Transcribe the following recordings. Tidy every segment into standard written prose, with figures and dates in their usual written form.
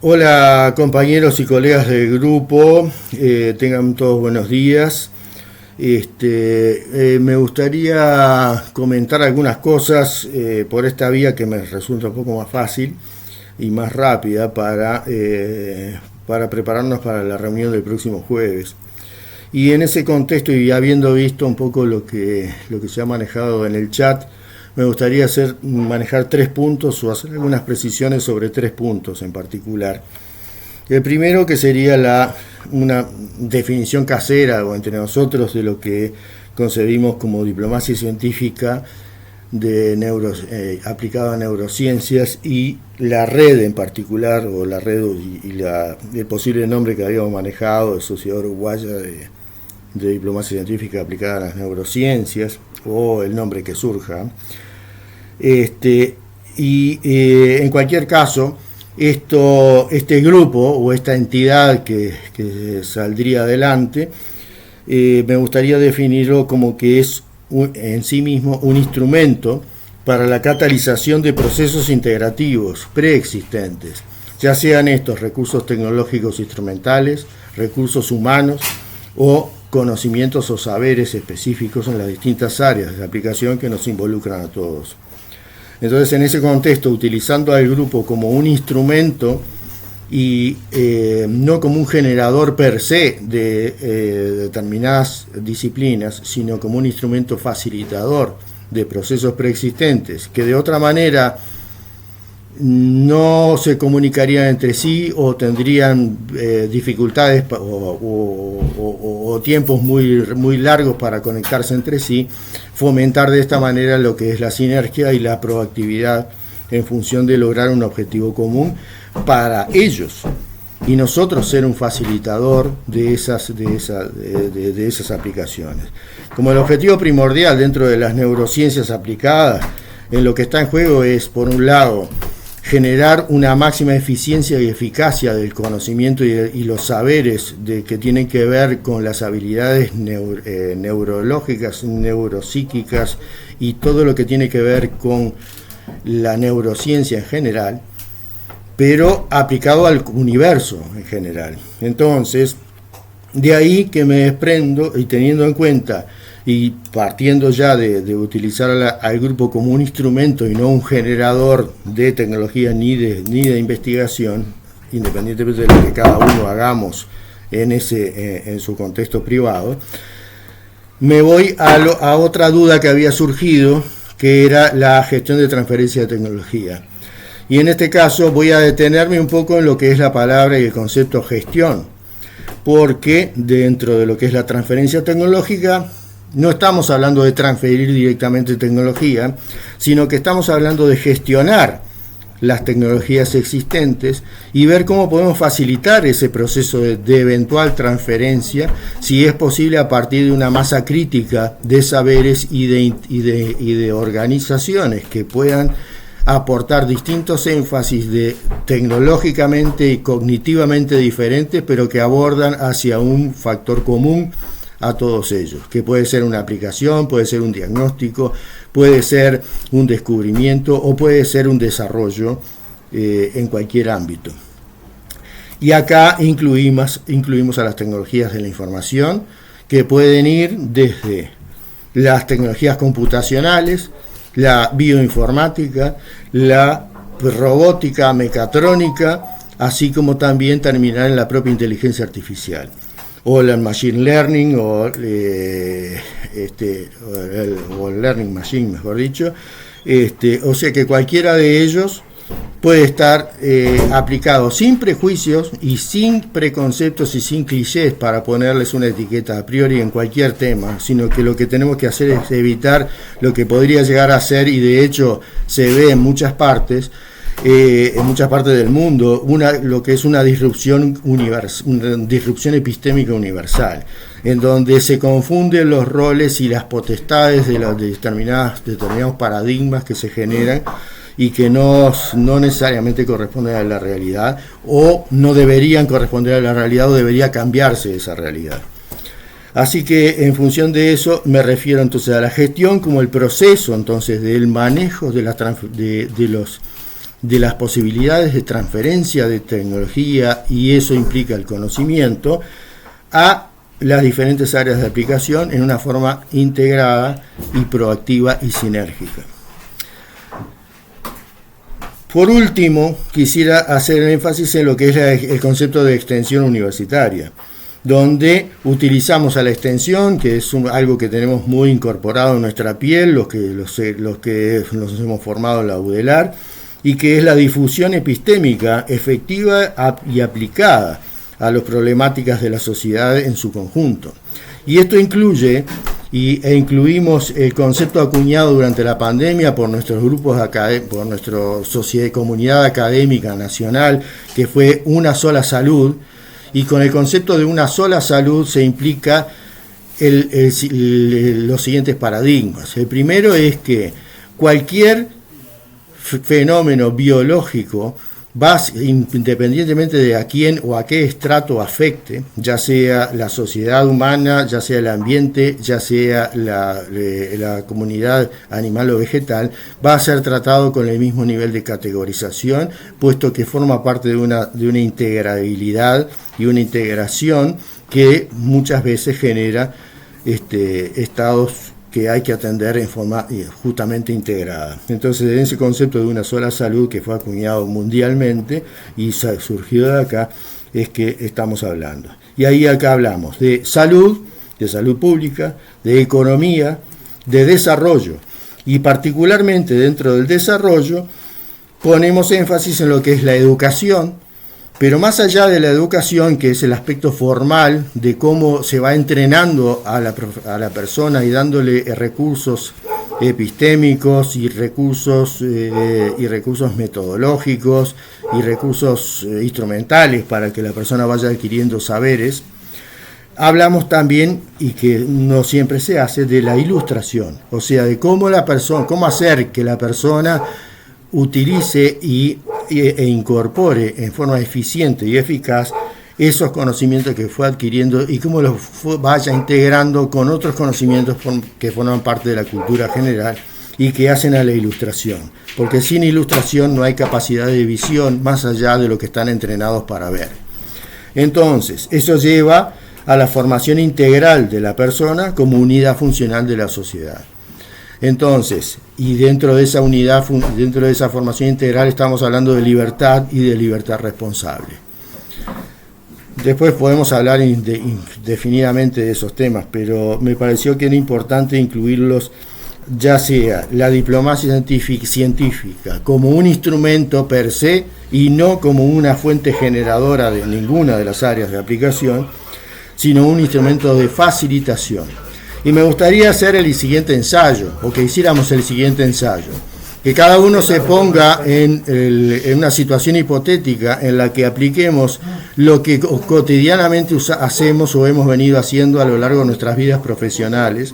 Hola compañeros y colegas del grupo, tengan todos buenos días. Me gustaría comentar algunas cosas por esta vía que me resulta un poco más fácil y más rápida para prepararnos para la reunión del próximo jueves. Y en ese contexto, y habiendo visto un poco lo que se ha manejado en el chat, me gustaría manejar 3 puntos o hacer algunas precisiones sobre 3 puntos en particular. El primero, que sería una definición casera o entre nosotros de lo que concebimos como diplomacia científica aplicada a neurociencias, y la red en particular, o la red y el posible nombre que habíamos manejado de Sociedad Uruguaya de Diplomacia Científica aplicada a las neurociencias, o el nombre que surja. En cualquier caso, este grupo o esta entidad que saldría adelante, me gustaría definirlo como que es en sí mismo un instrumento para la catalización de procesos integrativos preexistentes, ya sean estos recursos tecnológicos instrumentales, recursos humanos o conocimientos o saberes específicos en las distintas áreas de aplicación que nos involucran a todos. Entonces, en ese contexto, utilizando al grupo como un instrumento y no como un generador per se de determinadas disciplinas, sino como un instrumento facilitador de procesos preexistentes que de otra manera no se comunicarían entre sí o tendrían dificultades o tiempos muy largos para conectarse entre sí, fomentar de esta manera lo que es la sinergia y la proactividad en función de lograr un objetivo común para ellos, y nosotros ser un facilitador de esas aplicaciones. Como el objetivo primordial dentro de las neurociencias aplicadas, en lo que está en juego es, por un lado, generar una máxima eficiencia y eficacia del conocimiento y los saberes que tienen que ver con las habilidades neurológicas, neuropsíquicas y todo lo que tiene que ver con la neurociencia en general, pero aplicado al universo en general. Entonces, de ahí que me desprendo, y teniendo en cuenta y partiendo ya de utilizar al grupo como un instrumento y no un generador de tecnología ni de investigación, independientemente de lo que cada uno hagamos en su contexto privado, me voy a otra duda que había surgido, que era la gestión de transferencia de tecnología. Y en este caso voy a detenerme un poco en lo que es la palabra y el concepto gestión, porque dentro de lo que es la transferencia tecnológica, no estamos hablando de transferir directamente tecnología, sino que estamos hablando de gestionar las tecnologías existentes y ver cómo podemos facilitar ese proceso de eventual transferencia, si es posible a partir de una masa crítica de saberes y de organizaciones que puedan aportar distintos énfasis tecnológicamente y cognitivamente diferentes, pero que abordan hacia un factor común a todos ellos, que puede ser una aplicación, puede ser un diagnóstico, puede ser un descubrimiento o puede ser un desarrollo en cualquier ámbito. Y acá incluimos a las tecnologías de la información, que pueden ir desde las tecnologías computacionales, la bioinformática, la robótica, mecatrónica, así como también terminar en la propia inteligencia artificial, o el machine learning, o el learning machine, mejor dicho. O sea que cualquiera de ellos puede estar aplicado sin prejuicios y sin preconceptos y sin clichés para ponerles una etiqueta a priori en cualquier tema, sino que lo que tenemos que hacer es evitar lo que podría llegar a ser, y de hecho se ve en muchas partes del mundo, lo que es una disrupción epistémica universal, en donde se confunden los roles y las potestades de determinados paradigmas que se generan y que no necesariamente corresponden a la realidad, o no deberían corresponder a la realidad, o debería cambiarse esa realidad. Así que en función de eso me refiero entonces a la gestión como el proceso entonces del manejo de de las posibilidades de transferencia de tecnología, y eso implica el conocimiento, a las diferentes áreas de aplicación en una forma integrada y proactiva y sinérgica. Por último, quisiera hacer énfasis en lo que es el concepto de extensión universitaria, donde utilizamos a la extensión, que es algo que tenemos muy incorporado en nuestra piel, los que nos hemos formado en la UDELAR, y que es la difusión epistémica efectiva y aplicada a las problemáticas de la sociedad en su conjunto. Y esto incluye incluimos el concepto acuñado durante la pandemia por nuestros grupos, por nuestra comunidad académica nacional, que fue una sola salud, y con el concepto de una sola salud se implica los siguientes paradigmas. El primero es que cualquier fenómeno biológico, independientemente de a quién o a qué estrato afecte, ya sea la sociedad humana, ya sea el ambiente, ya sea la comunidad animal o vegetal, va a ser tratado con el mismo nivel de categorización, puesto que forma parte de una integrabilidad y una integración que muchas veces genera estados que hay que atender en forma justamente integrada. Entonces, en ese concepto de una sola salud que fue acuñado mundialmente y surgió de acá, es que estamos hablando. Y ahí acá hablamos de salud pública, de economía, de desarrollo. Y particularmente dentro del desarrollo ponemos énfasis en lo que es la educación, pero más allá de la educación, que es el aspecto formal de cómo se va entrenando a la persona y dándole recursos epistémicos y recursos metodológicos y recursos instrumentales para que la persona vaya adquiriendo saberes, hablamos también, y que no siempre se hace, de la ilustración, o sea, de cómo hacer que la persona utilice e incorpore en forma eficiente y eficaz esos conocimientos que fue adquiriendo y cómo los vaya integrando con otros conocimientos que forman parte de la cultura general y que hacen a la ilustración, porque sin ilustración no hay capacidad de visión más allá de lo que están entrenados para ver. Entonces, eso lleva a la formación integral de la persona como unidad funcional de la sociedad. Entonces, y dentro de esa unidad, dentro de esa formación integral, estamos hablando de libertad y de libertad responsable. Después podemos hablar indefinidamente de esos temas, pero me pareció que era importante incluirlos, ya sea la diplomacia científica como un instrumento per se y no como una fuente generadora de ninguna de las áreas de aplicación, sino un instrumento de facilitación. Y me gustaría hacer el siguiente ensayo, o que hiciéramos el siguiente ensayo, que cada uno se ponga en una situación hipotética en la que apliquemos lo que cotidianamente hacemos o hemos venido haciendo a lo largo de nuestras vidas profesionales,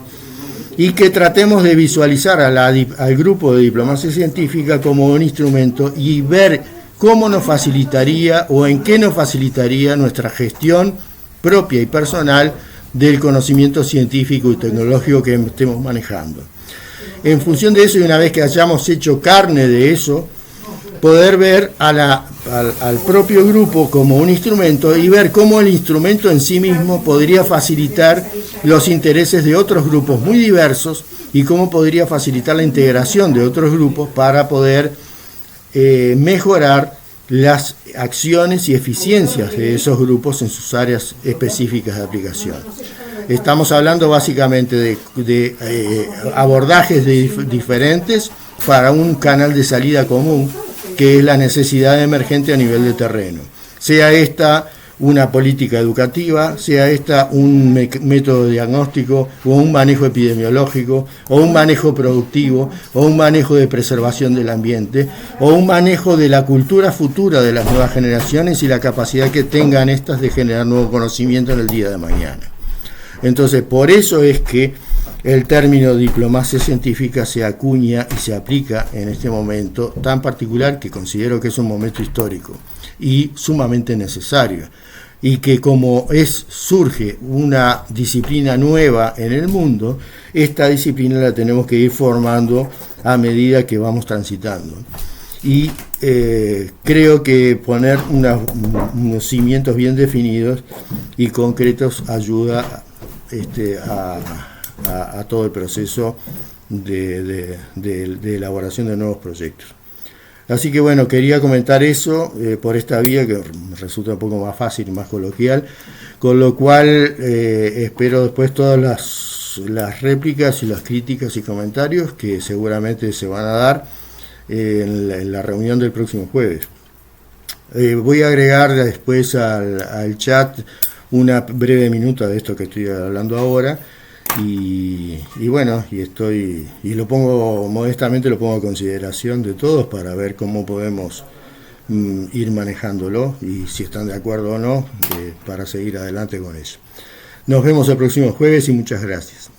y que tratemos de visualizar al grupo de diplomacia científica como un instrumento y ver cómo nos facilitaría o en qué nos facilitaría nuestra gestión propia y personal del conocimiento científico y tecnológico que estemos manejando. En función de eso, y una vez que hayamos hecho carne de eso, poder ver al propio grupo como un instrumento y ver cómo el instrumento en sí mismo podría facilitar los intereses de otros grupos muy diversos y cómo podría facilitar la integración de otros grupos para poder mejorar las acciones y eficiencias de esos grupos en sus áreas específicas de aplicación. Estamos hablando básicamente de abordajes diferentes para un canal de salida común, que es la necesidad emergente a nivel de terreno. Sea esta una política educativa, sea esta un método diagnóstico o un manejo epidemiológico o un manejo productivo o un manejo de preservación del ambiente o un manejo de la cultura futura de las nuevas generaciones y la capacidad que tengan estas de generar nuevo conocimiento en el día de mañana. Entonces, por eso es que el término diplomacia científica se acuña y se aplica en este momento tan particular, que considero que es un momento histórico y sumamente necesario, y que como surge una disciplina nueva en el mundo, esta disciplina la tenemos que ir formando a medida que vamos transitando. y creo que poner unos cimientos bien definidos y concretos ayuda a todo el proceso de elaboración de nuevos proyectos. Así que bueno, quería comentar eso por esta vía que resulta un poco más fácil y más coloquial, con lo cual espero después todas las réplicas y las críticas y comentarios que seguramente se van a dar en la reunión del próximo jueves. Voy a agregar después al chat una breve minuta de esto que estoy hablando ahora. Y bueno, y lo pongo modestamente, lo pongo a consideración de todos para ver cómo podemos ir manejándolo y si están de acuerdo o no, para seguir adelante con eso. Nos vemos el próximo jueves y muchas gracias.